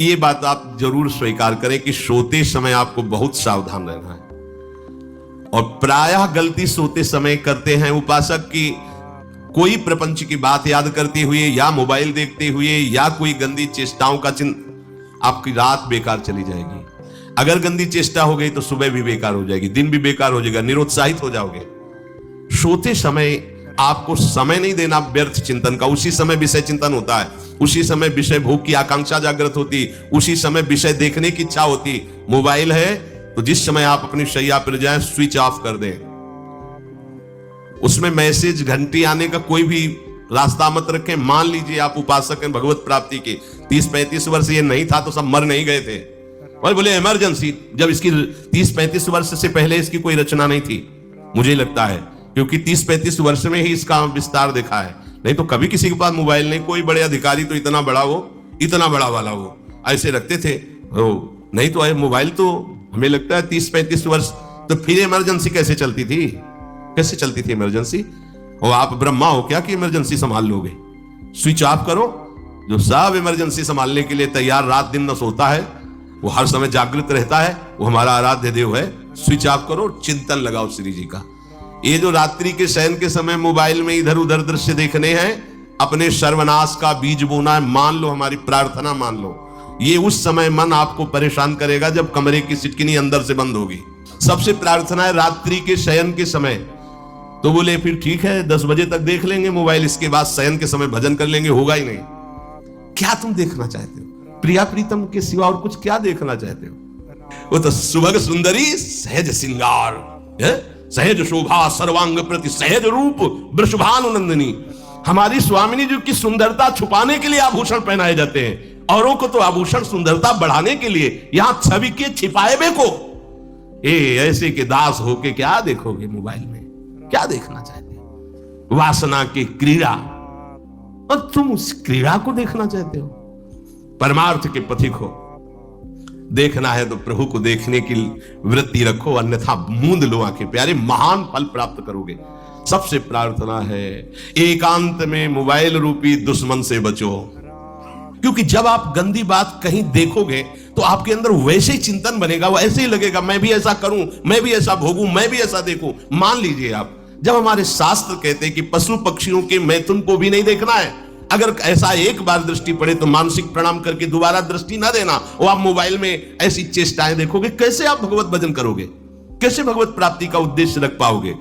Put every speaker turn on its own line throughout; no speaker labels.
ये बात आप जरूर स्वीकार करें कि सोते समय आपको बहुत सावधान रहना है। और प्रायः गलती सोते समय करते हैं उपासक की कोई प्रपंच की बात याद करते हुए या मोबाइल देखते हुए या कोई गंदी चेष्टाओं का आपकी रात बेकार चली जाएगी। अगर गंदी चेष्टा हो गई तो सुबह भी बेकार हो जाएगी, दिन भी बेकार हो जाएगा, निरुत्साहित हो जाओगे। सोते समय आपको समय नहीं देना व्यर्थ चिंतन का। उसी समय विषय चिंतन होता है, उसी समय विषय भोग की आकांक्षा जागृत होती, उसी समय विषय देखने की इच्छा होती। मोबाइल है तो जिस समय आप अपनी शैया पर जाएं स्विच ऑफ कर दें। उसमें मैसेज घंटी आने का कोई भी रास्ता मत रखें। मान लीजिए आप उपासक हैं भगवत प्राप्ति के, 30-35 वर्ष ये नहीं था तो सब मर नहीं गए थे। और बोले इमरजेंसी, जब इसकी 30-35 वर्ष से पहले इसकी कोई रचना नहीं थी, मुझे लगता है, क्योंकि 30-35 वर्ष में ही इसका विस्तार देखा है। नहीं तो कभी किसी के पास मोबाइल नहीं। कोई बड़े अधिकारी तो इतना बड़ा वो, इतना बड़ा वाला वो ऐसे रखते थे। नहीं तो मोबाइल तो हमें लगता है 30-35 वर्ष। तो फिर इमरजेंसी कैसे चलती थी? कैसे चलती थी इमरजेंसी? और आप ब्रह्मा हो क्या कि इमरजेंसी संभाल लोगे? स्विच ऑफ करो। जो सब इमरजेंसी संभालने के लिए तैयार, रात दिन न सोता है, वो हर समय जागृत रहता है, वो हमारा आराध्य देव है। स्विच ऑफ करो, चिंतन लगाओ श्री जी का। ये जो रात्रि के शयन के समय मोबाइल में इधर उधर दृश्य देखने हैं, अपने सर्वनाश का बीज बोना है। मान लो, हमारी प्रार्थना मान लो। ये उस समय मन आपको परेशान करेगा जब कमरे की सिटकिनी अंदर से बंद होगी। सबसे प्रार्थना है रात्रि के शयन के समय। तो बोले फिर ठीक है 10 बजे तक देख लेंगे मोबाइल, इसके बाद शयन के समय भजन कर लेंगे। होगा ही नहीं। क्या तुम देखना चाहते हो? प्रिया प्रीतम के सिवा और कुछ क्या देखना चाहते हो? वो तो सुभग सुंदरी सहज सिंगार, सहज शोभा सर्वांग प्रति सहज रूप वृषभानुनंदिनी। हमारी स्वामिनी जी की सुंदरता छुपाने के लिए आभूषण पहनाए जाते हैं, औरों को तो आभूषण सुंदरता बढ़ाने के लिए। यहां छवि के छिपाए बे को ऐसे के दास होके क्या देखोगे मोबाइल में? क्या देखना चाहते हो? वासना की क्रीड़ा, और तुम उस क्रीड़ा को देखना चाहते हो? परमार्थ के पथिक हो। देखना है तो प्रभु को देखने की वृत्ति रखो, अन्यथा मूंद लो आंखें प्यारे, महान फल प्राप्त करोगे। सबसे प्रार्थना है एकांत में मोबाइल रूपी दुश्मन से बचो। क्योंकि जब आप गंदी बात कहीं देखोगे तो आपके अंदर वैसे ही चिंतन बनेगा, वो ऐसे ही लगेगा मैं भी ऐसा करूं, मैं भी ऐसा भोगूं, मैं भी ऐसा देखूं। मान लीजिए आप, जब हमारे शास्त्र कहते हैं कि पशु पक्षियों के मैथुन को भी नहीं देखना है, अगर ऐसा एक बार दृष्टि पड़े तो मानसिक प्रणाम करके दोबारा दृष्टि ना देना। और आप मोबाइल में ऐसी चेष्टाएं देखोगे, कैसे आप भगवत भजन करोगे? कैसे भगवत प्राप्ति का उद्देश्य रख पाओगे?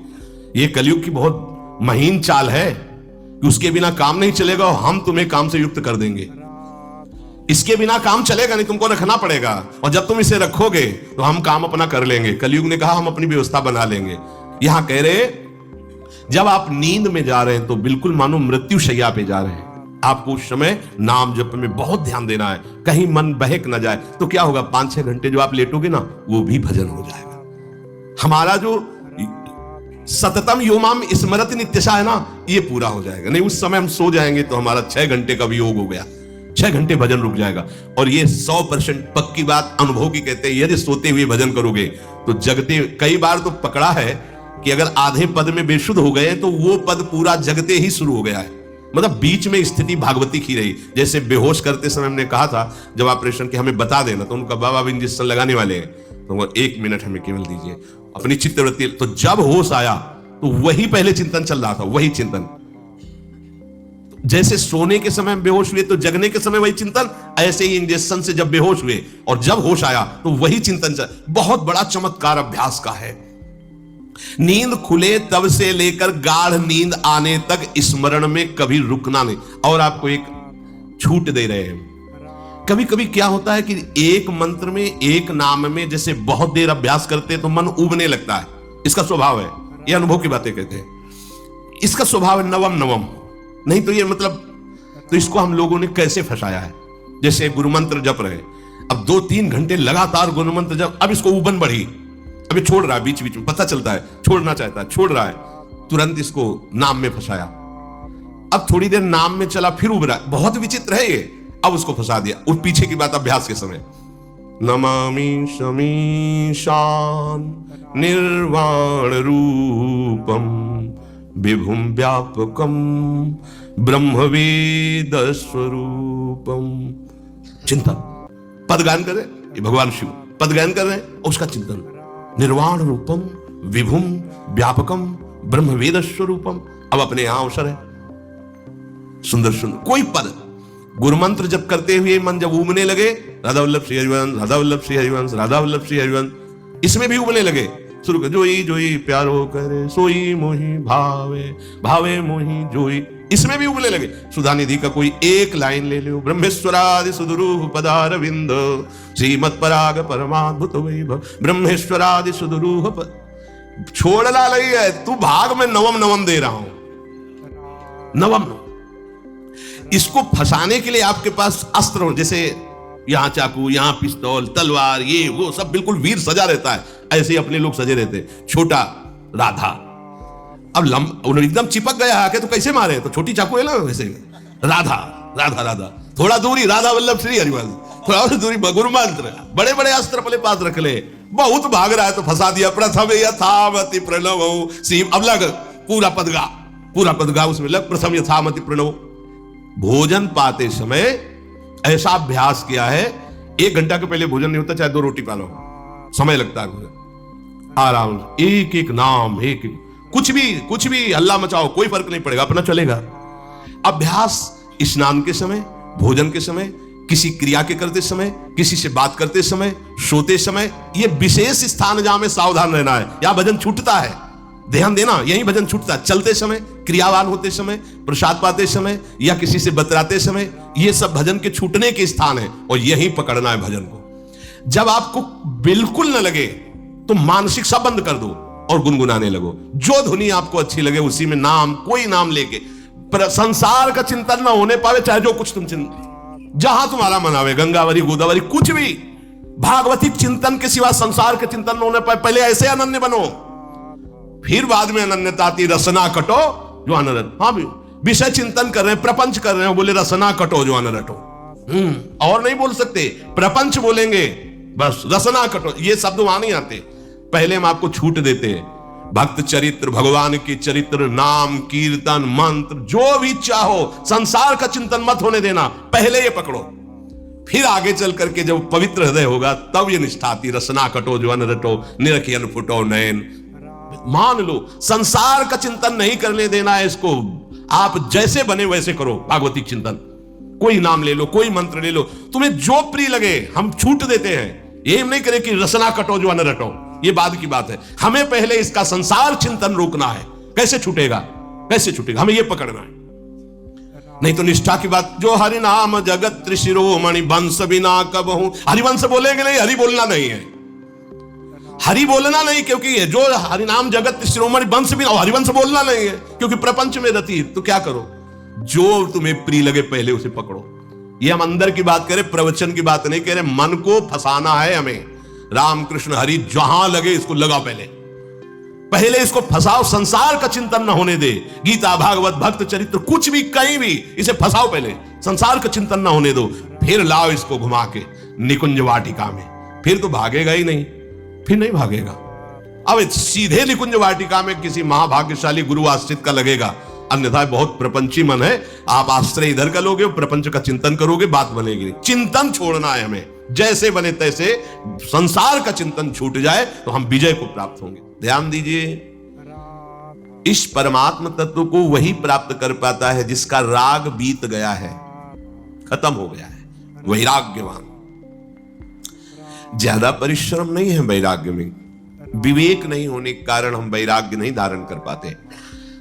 ये कलयुग की बहुत महीन चाल है कि उसके बिना काम नहीं चलेगा और हम तुम्हें काम से युक्त कर देंगे। इसके बिना काम चलेगा नहीं, तुमको रखना पड़ेगा। और जब तुम इसे रखोगे तो हम काम अपना कर लेंगे। कलयुग ने कहा हम अपनी व्यवस्था बना लेंगे। यहां कह रहे जब आप नींद में जा रहे हैं तो बिल्कुल मानो मृत्यु शैया पे जा रहे हैं। आपको उस समय नाम जप में बहुत ध्यान देना है, कहीं मन बहक ना जाए। तो क्या होगा, 5-6 घंटे जो आप लेटोगे ना, वो भी भजन हो जाएगा। हमारा जो सततम योमाम स्मरति नित्यशा है ना, ये पूरा हो जाएगा। नहीं उस समय हम सो जाएंगे तो हमारा 6 घंटे का भी योग हो गया, 6 घंटे भजन रुक जाएगा। और ये 100% पक्की बात अनुभव की कहते हैं। यदि सोते हुए भजन करोगे तो जगते, कई बार तो पकड़ा है कि अगर आधे पद में बेशुद्ध हो गए तो वो पद पूरा जगते ही शुरू हो गया है। मतलब बीच में स्थिति भागवती की रही। जैसे बेहोश करते समय हमने कहा था जब ऑपरेशन के हमें बता देना, तो उनका बाबा अब इंजेक्शन लगाने वाले हैं, तो वो 1 मिनट हमें केवल दीजिए, अपनी चित्तवृत्ति। तो जब होश आया तो वही पहले चिंतन चल रहा था, वही चिंतन। जैसे सोने के समय बेहोश हुए तो जगने के समय वही चिंतन, ऐसे ही इंजेक्शन से जब बेहोश हुए और जब होश आया तो वही चिंतन चल। बहुत बड़ा चमत्कार अभ्यास का है। नींद खुले तब से लेकर गाढ़ नींद आने तक स्मरण में कभी रुकना नहीं। और आपको एक छूट दे रहे हैं। कभी कभी क्या होता है कि एक मंत्र में, एक नाम में जैसे बहुत देर अभ्यास करते हैं तो मन उबने लगता है। इसका स्वभाव है, ये अनुभव की बातें कहते हैं। इसका स्वभाव है नवम नवम। नहीं तो ये मतलब, तो इसको हम लोगों ने कैसे फंसाया है। जैसे गुरु मंत्र जप रहे, अब 2-3 घंटे लगातार गुरु मंत्र जप, अब इसको उबन बढ़ी, अभी छोड़ रहा है, बीच बीच में पता चलता है छोड़ना चाहता है, छोड़ रहा है, तुरंत इसको नाम में फंसाया। अब थोड़ी देर नाम में चला, फिर उब रहा है, बहुत विचित्र है ये। अब उसको फंसा दिया। उस पीछे की बात अभ्यास के समय, नमामि शमीशान निर्वाण रूपम विभुम व्यापकम ब्रह्मवेद स्वरूपम। चिंतन, पदगान कर रहे हैं, ये भगवान शिव पदगान कर रहे हैं, और उसका चिंतन निर्वाण रूपम विभुम व्यापकम ब्रह्म वेद स्वरूपम। अब अपने यहां अवसर है, सुंदर सुंदर कोई पद गुरु मंत्र जब करते हुए मन जब उमने लगे, राधा वल्लभ श्री हरिवंश, राधा वल्लभ श्री हरिवंश, राधा वल्लभ श्री हरिवंश, इसमें भी उमने लगे, शुरू कर जोई जोई प्यारो करे सोई मोही भावे, भावे मोही जोई, इसमें भी उगले लगे। सुधा निधि का कोई एक लाइन ले लो, ब्रह्मेश्वरादि सुदुरूह पदारविंद श्रीमत् पराग परमाद्भुत वैभव, ब्रह्मेश्वरादि सुदुरूह छोड़ना नहीं है, तू भाग में नवम नवम दे रहा हूं, नवम नवम। इसको फंसाने के लिए आपके पास अस्त्र हो, जैसे यहां चाकू, यहां पिस्तौल, तलवार, ये वो सब बिल्कुल वीर सजा रहता है, ऐसे ही अपने लोग सजे रहते। छोटा राधा, अब उन्होंने एकदम चिपक गया आके तो कैसे मारे, तो छोटी चाकू है ना वैसे। राधा राधा राधा, थोड़ा दूरी राधा वल्लभ श्री हरिवंश, थोड़ा और दूरी गुरु मंत्र, बड़े बड़े अस्त्र अपने पास रख ले, बहुत भाग रहा है तो फंसा दिया। प्रथम यथामति प्रणव श्री, अब लग पूरा पदगा, पूरा पदगा उसमें लग, प्रथम यथामति प्रणव। भोजन पाते समय ऐसा अभ्यास किया है, 1 घंटा के पहले भोजन नहीं होता, चाहे 2 रोटी पालो, समय लगता है आराम से, एक एक नाम, एक एक कुछ भी हल्ला मचाओ, कोई फर्क नहीं पड़ेगा, अपना चलेगा। अभ्यास स्नान के समय, भोजन के समय, किसी क्रिया के करते समय, किसी से बात करते समय, सोते समय, ये विशेष स्थान जहां में सावधान रहना है। यहां भजन छूटता है, ध्यान देना, यही भजन छूटता है। चलते समय, क्रियावान होते समय, प्रसाद पाते समय, या किसी से बतराते समय, ये सब भजन के छूटने के स्थान है, और यही पकड़ना है भजन को। जब आपको बिल्कुल न लगे तो मानसिक सब बंद कर दो और गुनगुनाने लगो, जो धुनी आपको अच्छी लगे उसी में नाम, कोई नाम लेके। संसार का चिंतन ना होने पावे, चाहे जो कुछ तुम जहां तुम्हारा मन आवे, गंगावरी गोदावरी कुछ भी, भागवतिक चिंतन के सिवा संसार के चिंतन न होने पाए। पहले ऐसे अनन्य बनो, फिर बाद में अनन्यता आती, रसना कटो जो अनरट। हाँ भी विषय चिंतन कर रहे हैं, प्रपंच कर रहे हैं, बोले रसना कटो जो अनरटो, और नहीं बोल सकते, प्रपंच बोलेंगे बस, रसना कटो, ये शब्द वहां नहीं आते। पहले हम आपको छूट देते हैं, भक्त चरित्र, भगवान की चरित्र, नाम, कीर्तन, मंत्र, जो भी चाहो, संसार का चिंतन मत होने देना, पहले ये पकड़ो, फिर आगे चल करके जब पवित्र हृदय होगा तब ये निष्ठा आती। रसना कटो जो अन रटो, निरखियन फुटो नयन। मान लो संसार का चिंतन नहीं करने देना है इसको, आप जैसे बने वैसे करो भागवतिक चिंतन। कोई नाम ले लो, कोई मंत्र ले लो, तुम्हें जो प्रिय लगे, हम छूट देते हैं। ये नहीं करें कि रसना कटो जो अन रटो, ये बाद की बात है। हमें पहले इसका संसार चिंतन रोकना है। कैसे छूटेगा, कैसे छूटेगा, हमें यह पकड़ना है। नहीं तो निष्ठा की बात, जो हरि नाम जगत त्रिशिरोमणि वंश बिना कबहू, हरिवंश बोलेंगे नहीं, हरि बोलना नहीं है, हरि बोलना नहीं, क्योंकि जो हरि नाम जगत त्रिशिरोमणि वंश बिना, हरिवंश बोलना नहीं है, क्योंकि प्रपंच में रति। तो क्या करो, जो तुम्हें प्रिय लगे पहले उसे पकड़ो। ये हम अंदर की बात करें, प्रवचन की बात नहीं कह रहे। मन को फंसाना है हमें, राम कृष्ण हरि जहां लगे इसको लगाओ, पहले इसको फंसाओ, संसार का चिंतन न होने दे। गीता, भागवत, भक्त चरित्र, कुछ भी कहीं भी इसे फंसाओ, पहले संसार का चिंतन न होने दो, फिर लाओ इसको घुमा के निकुंज वाटिका में। फिर तो भागेगा ही नहीं, फिर नहीं भागेगा। अब सीधे निकुंज वाटिका में किसी महाभाग्यशाली गुरु आश्रित का लगेगा, अन्यथा बहुत प्रपंची मन है, आप आश्रय इधर का लोगे, प्रपंच का चिंतन करोगे, बात बनेगी। चिंतन छोड़ना है हमें, जैसे बने तैसे संसार का चिंतन छूट जाए तो हम विजय को प्राप्त होंगे। ध्यान दीजिए, इस परमात्म तत्व को वही प्राप्त कर पाता है जिसका राग बीत गया है, खत्म हो गया है, वैराग्यवान। ज्यादा परिश्रम नहीं है वैराग्य में, विवेक नहीं होने के कारण हम वैराग्य नहीं धारण कर पाते।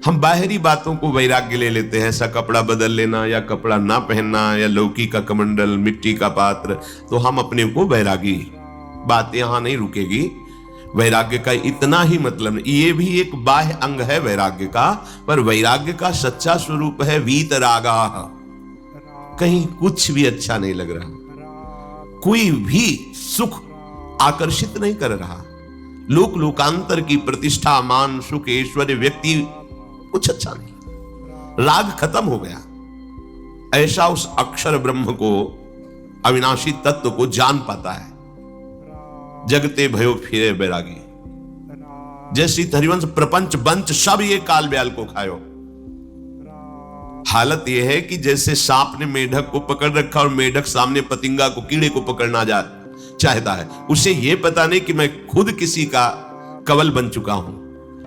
हम बाहरी बातों को वैराग्य ले लेते हैं, ऐसा कपड़ा बदल लेना, या कपड़ा ना पहनना, या लौकी का कमंडल, मिट्टी का पात्र, तो हम अपने को वैरागी। बात यहां नहीं रुकेगी। वैराग्य का इतना ही मतलब नहीं, ये भी एक बाह्य अंग है वैराग्य का, पर वैराग्य का सच्चा स्वरूप है वीतरागा। कहीं कुछ भी अच्छा नहीं लग रहा, कोई भी सुख आकर्षित नहीं कर रहा, लोक लोकांतर की प्रतिष्ठा, मान, सुख, ऐश्वर्य, व्यक्ति, कुछ अच्छा नहीं, राग खत्म हो गया। ऐसा उस अक्षर ब्रह्म को, अविनाशी तत्व को जान पाता है। जगते भयो फिरे बैरागी, जैसी हरिवंश प्रपंच बंच सब ये काल ब्याल को खायो। हालत यह है कि जैसे सांप ने मेढक को पकड़ रखा और मेढक सामने पतिंगा को, कीड़े को पकड़ना चाहता है। उसे यह पता नहीं कि मैं खुद किसी का कवल बन चुका हूं,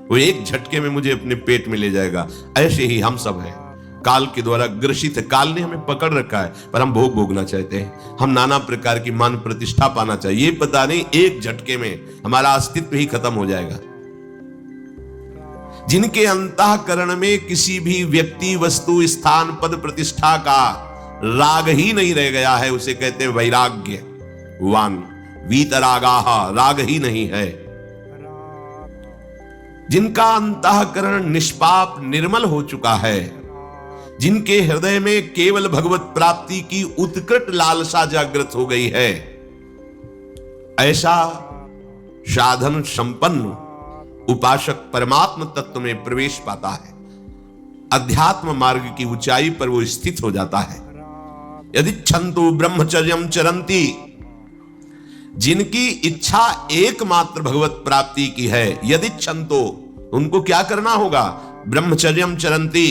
वो एक झटके में मुझे अपने पेट में ले जाएगा। ऐसे ही हम सब हैं, काल के द्वारा ग्रसित है। काल ने हमें पकड़ रखा है, पर हम भोग भोगना चाहते हैं। हम नाना प्रकार की मान प्रतिष्ठा पाना चाहिए, ये पता नहीं एक झटके में हमारा अस्तित्व ही खत्म हो जाएगा। जिनके अंतःकरण में किसी भी व्यक्ति, वस्तु, स्थान, पद, प्रतिष्ठा का राग ही नहीं रह गया है, उसे कहते हैं वैराग्यवान। वीतरागाह, राग ही नहीं है। जिनका अंतःकरण निष्पाप, निर्मल हो चुका है, जिनके हृदय में केवल भगवत प्राप्ति की उत्कट लालसा जागृत हो गई है, ऐसा साधन संपन्न उपासक परमात्म तत्व में प्रवेश पाता है। अध्यात्म मार्ग की ऊंचाई पर वो स्थित हो जाता है। यदि छंतु ब्रह्मचर्यम चरंती, जिनकी इच्छा एकमात्र भगवत प्राप्ति की है, यदि छंतो, उनको क्या करना होगा? ब्रह्मचर्यम चरंती,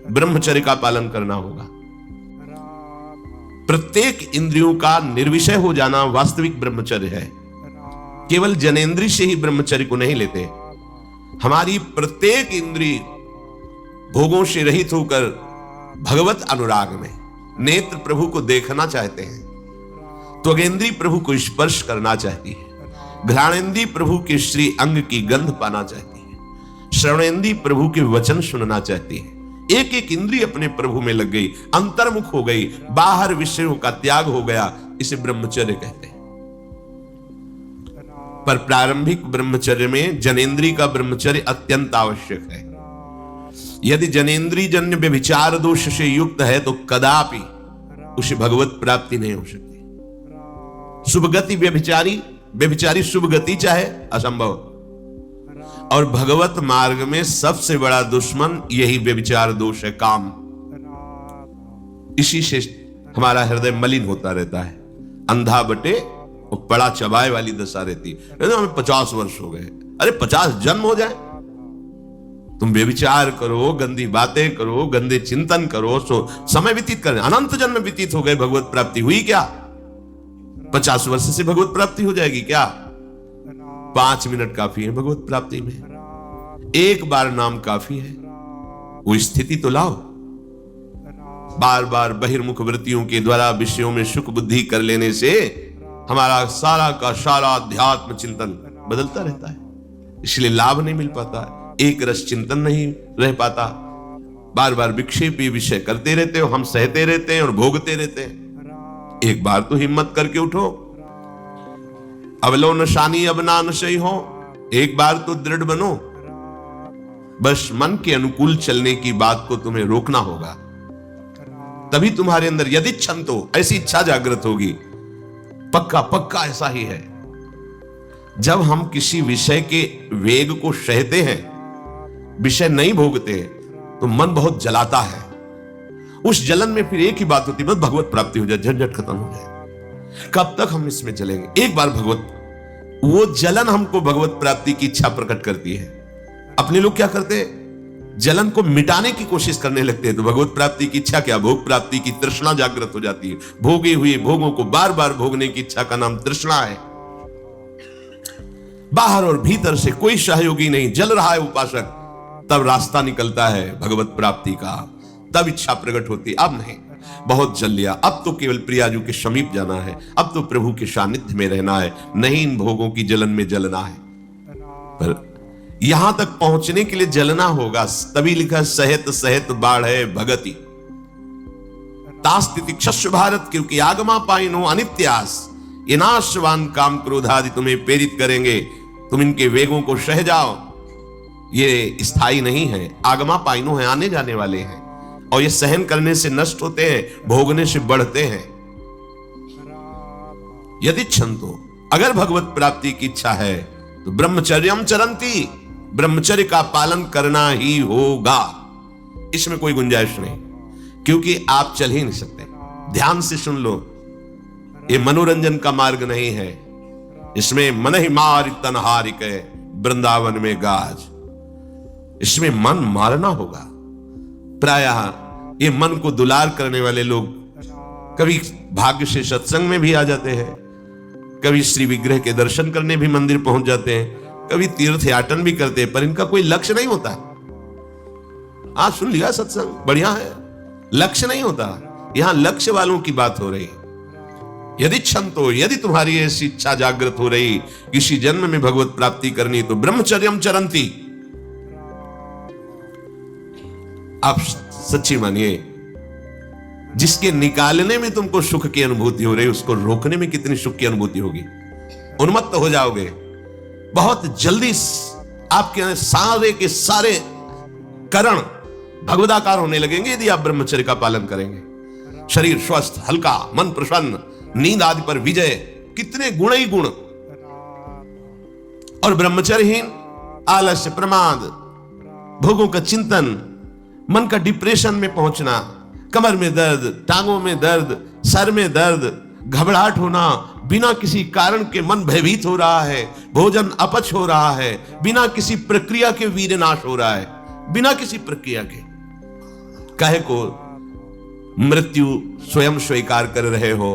ब्रह्मचर्य का पालन करना होगा। प्रत्येक इंद्रियों का निर्विषय हो जाना वास्तविक ब्रह्मचर्य है। केवल जनेंद्रिय से ही ब्रह्मचर्य को नहीं लेते। हमारी प्रत्येक इंद्रिय भोगों से रहित होकर भगवत अनुराग में, नेत्र प्रभु को देखना चाहते हैं, त्वगेंद्रिय प्रभु को स्पर्श करना चाहती है, घ्राणेंद्रिय प्रभु के श्री अंग की गंध पाना चाहती है, श्रवणेंद्रिय प्रभु के वचन सुनना चाहती है। एक एक इंद्रिय अपने प्रभु में लग गई, अंतर्मुख हो गई, बाहर विषयों का त्याग हो गया। इसे ब्रह्मचर्य कहते हैं। पर प्रारंभिक ब्रह्मचर्य में जनेंद्रिय का ब्रह्मचर्य अत्यंत आवश्यक है। यदि जनेंद्रिय जन्य व्यभिचार दोष से युक्त है तो कदापि उसे भगवत प्राप्ति नहीं हो सकती। शुभ गति व्यभिचारी शुभ गति चाहे, असंभव। और भगवत मार्ग में सबसे बड़ा दुश्मन यही व्यभिचार दोष है, काम। इसी से हमारा हृदय मलिन होता रहता है, अंधा बटे और बड़ा चबाए वाली दशा रहती है। हमें 50 वर्ष हो गए, अरे 50 जन्म हो जाए, तुम व्यभिचार करो, गंदी बातें करो, गंदे चिंतन करो, सो समय व्यतीत करें, अनंत जन्म व्यतीत हो गए, भगवत प्राप्ति हुई क्या? 50 वर्ष से भगवत प्राप्ति हो जाएगी क्या? 5 मिनट काफी है भगवत प्राप्ति में। एक बार नाम काफी है। वो स्थिति तो लाओ। बार बार बहिर्मुख वृत्तियों के द्वारा विषयों में सुख बुद्धि कर लेने से हमारा सारा का सारा अध्यात्म चिंतन बदलता रहता है, इसलिए लाभ नहीं मिल पाता, एक रस चिंतन नहीं रह पाता। बार बार विक्षेपी विषय करते रहते हो, हम सहते रहते हैं और भोगते रहते हैं। एक बार तो हिम्मत करके उठो। अवलो नशानी अब ना नशई हो, एक बार तो दृढ़ बनो। बस मन के अनुकूल चलने की बात को तुम्हें रोकना होगा, तभी तुम्हारे अंदर यदि छंतो, ऐसी इच्छा जागृत होगी। पक्का पक्का ऐसा ही है। जब हम किसी विषय के वेग को सहते हैं, विषय नहीं भोगते, तो मन बहुत जलाता है। उस जलन में फिर एक ही बात होती है, बस भगवत प्राप्ति हो जाए, झंझट खत्म हो जाए। कब तक हम इसमें चलेंगे? एक बार भगवत, वो जलन हमको भगवत प्राप्ति की इच्छा प्रकट करती है। अपने लोग क्या करते हैं? जलन को मिटाने की कोशिश करने लगते हैं, तो भगवत प्राप्ति की इच्छा क्या, भोग प्राप्ति की तृष्णा जागृत हो जाती है। भोगे हुए भोगों को बार बार भोगने की इच्छा का नाम तृष्णा है। बाहर और भीतर से कोई सहयोगी नहीं, जल रहा है उपासक, तब रास्ता निकलता है भगवत प्राप्ति का, तब इच्छा प्रकट होती। अब नहीं, बहुत जल लिया, अब तो केवल प्रियाजू के समीप जाना है, अब तो प्रभु के सानिध्य में रहना है, नहीं इन भोगों की जलन में जलना है। पर यहां तक पहुंचने के लिए जलना होगा, तभी लिखा सहित सहित बाढ़ भगति तास्तितिक्षस्व भारत, क्योंकि आगमा पाइनो अनित्यास, ये नाशवान काम क्रोधादि तुम्हें प्रेरित करेंगे, तुम इनके वेगों को सह जाओ। ये स्थायी नहीं है, आगमा पाइनो है, आने जाने वाले हैं, और ये सहन करने से नष्ट होते हैं, भोगने से बढ़ते हैं। यदि छंतो, अगर भगवत प्राप्ति की इच्छा है तो ब्रह्मचर्यम चरंती, ब्रह्मचर्य का पालन करना ही होगा, इसमें कोई गुंजाइश नहीं, क्योंकि आप चल ही नहीं सकते। ध्यान से सुन लो, ये मनोरंजन का मार्ग नहीं है, इसमें मन ही मार तनहारिक वृंदावन में गाज, इसमें मन मारना होगा। प्रायः ये मन को दुलार करने वाले लोग कभी भाग्य से सत्संग में भी आ जाते हैं, कभी श्री विग्रह के दर्शन करने भी मंदिर पहुंच जाते हैं, कभी तीर्थ याटन भी करते हैं, पर इनका कोई लक्ष्य नहीं होता। आज सुन लिया सत्संग, बढ़िया है, लक्ष्य नहीं होता। यहां लक्ष्य वालों की बात हो रही। यदि क्षंतो, यदि तुम्हारी ऐसी इच्छा जागृत हो रही किसी जन्म में भगवत प्राप्ति करनी, तो ब्रह्मचर्यम चरंती। आप सच्ची मानिए, जिसके निकालने में तुमको सुख की अनुभूति हो रही, उसको रोकने में कितनी सुख की अनुभूति होगी। उन्मत्त हो जाओगे बहुत जल्दी। आपके सारे के सारे करण भगवदाकार होने लगेंगे यदि आप ब्रह्मचर्य का पालन करेंगे। शरीर स्वस्थ, हल्का, मन प्रसन्न, नींद आदि पर विजय, कितने गुण ही गुण। और ब्रह्मचर्यहीन आलस्य, प्रमाद, भोगों का चिंतन, मन का डिप्रेशन में पहुंचना, कमर में दर्द, टांगों में दर्द, सर में दर्द, घबराहट होना, बिना किसी कारण के मन भयभीत हो रहा है, भोजन अपच हो रहा है, बिना किसी प्रक्रिया के वीरनाश हो रहा है, बिना किसी प्रक्रिया के। काहे को मृत्यु स्वयं स्वीकार कर रहे हो,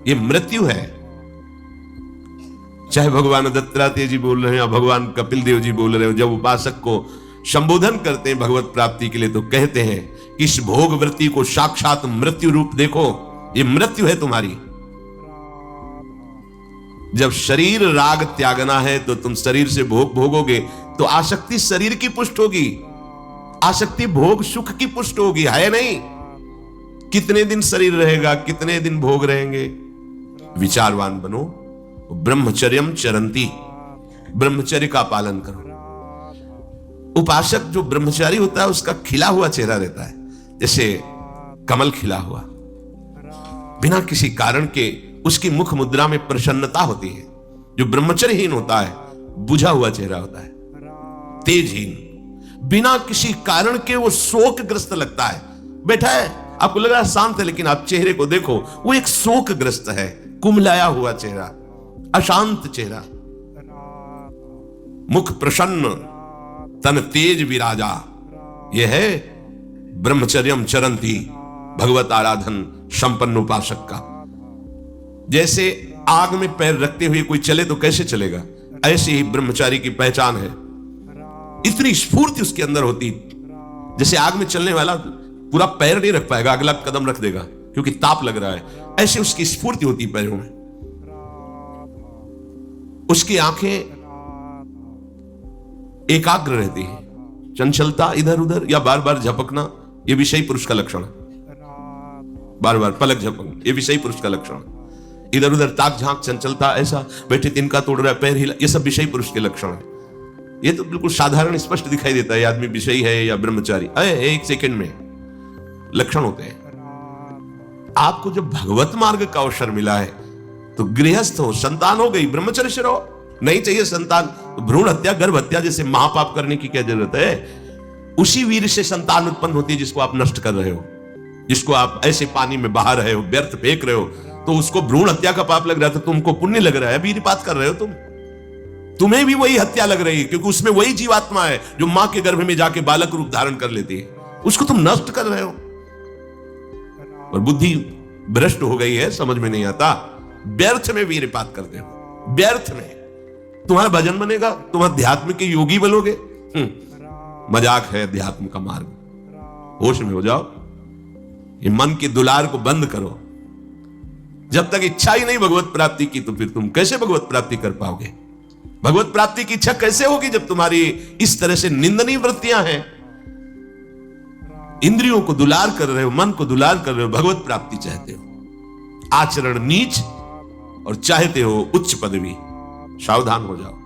ये मृत्यु है। चाहे भगवान दत्तात्रेय जी बोल रहे हैं या भगवान कपिल देव जी बोल रहे हो, जब उपासक को संबोधन करते हैं भगवत प्राप्ति के लिए, तो कहते हैं कि इस भोग वृत्ति को साक्षात मृत्यु रूप देखो, ये मृत्यु है तुम्हारी। जब शरीर राग त्यागना है तो तुम शरीर से भोग भोगोगे तो आसक्ति शरीर की पुष्ट होगी, आसक्ति भोग सुख की पुष्ट होगी, है नहीं। कितने दिन शरीर रहेगा, कितने दिन भोग रहेंगे। विचारवान बनो, ब्रह्मचर्यम चरंती, ब्रह्मचर्य का पालन करो। उपासक जो ब्रह्मचारी होता है उसका खिला हुआ चेहरा रहता है, जैसे कमल खिला हुआ, बिना किसी कारण के उसकी मुख मुद्रा में प्रसन्नता होती है। जो ब्रह्मचर्यहीन होता है बुझा हुआ चेहरा होता है, तेजहीन, बिना किसी कारण के वो शोकग्रस्त लगता है। बैठा है, आपको लग रहा है शांत है, लेकिन आप चेहरे को देखो, वो एक शोकग्रस्त है, कुम्हलाया हुआ चेहरा, अशांत चेहरा, मुख प्रसन्न, तन तेज विराजा। यह है ब्रह्मचर्यम चरंती, भगवत आराधन संपन्न उपासक का। जैसे आग में पैर रखते हुए कोई चले तो कैसे चलेगा, ऐसे ही ब्रह्मचारी की पहचान है। इतनी स्फूर्ति उसके अंदर होती, जैसे आग में चलने वाला पूरा पैर नहीं रख पाएगा, अगला कदम रख देगा क्योंकि ताप लग रहा है, ऐसे उसकी स्फूर्ति होती पैरों में। उसकी आंखें एकाग्र रहती है, चंचलता इधर उधर या बार बार झपकना यह विषयी पुरुष का लक्षण है। बार बार पलक झपकना यह विषयी पुरुष का लक्षण है। इधर उधर ताक झांक, चंचलता, ऐसा बैठे तिनका तोड़ रहा है, पैर हिला, ये सब विषयी पुरुष के लक्षण है। ये तो बिल्कुल साधारण स्पष्ट दिखाई देता है आदमी विषयी है या ब्रह्मचारी, एक सेकंड में लक्षण होते हैं। आपको जब भगवत मार्ग का अवसर मिला है तो गृहस्थ हो, संतान हो गई, ब्रह्मचर्य से रहो। नहीं चाहिए संतान, तो भ्रूण हत्या, गर्भ हत्या जैसे महापाप करने की क्या जरूरत है। उसी वीर से संतान उत्पन्न होती है जिसको आप नष्ट कर रहे हो, जिसको आप ऐसे पानी में बहा रहे हो, व्यर्थ फेंक रहे हो, तो उसको भ्रूण हत्या का पाप लग रहा था, तुमको पुण्य लग रहा है, वीरपात कर रहे हो तुम्हें भी वही हत्या लग रही है, क्योंकि उसमें वही जीवात्मा है जो मां के गर्भ में जाके बालक रूप धारण कर लेती है, उसको तुम नष्ट कर रहे हो। और बुद्धि भ्रष्ट हो गई है, समझ में नहीं आता, व्यर्थ में वीरपात करते हो, व्यर्थ में। तुम्हारा भजन बनेगा, तुम अध्यात्म के योगी बनोगे, मजाक है अध्यात्म का मार्ग। होश में हो जाओ, ये मन के दुलार को बंद करो। जब तक इच्छा ही नहीं भगवत प्राप्ति की, तो फिर तुम कैसे भगवत प्राप्ति कर पाओगे। भगवत प्राप्ति की इच्छा कैसे होगी जब तुम्हारी इस तरह से निंदनीय वृत्तियां हैं। इंद्रियों को दुलार कर रहे हो, मन को दुलार कर रहे हो, भगवत प्राप्ति चाहते हो, आचरण नीच और चाहते हो उच्च पदवी। सावधान हो जाओ।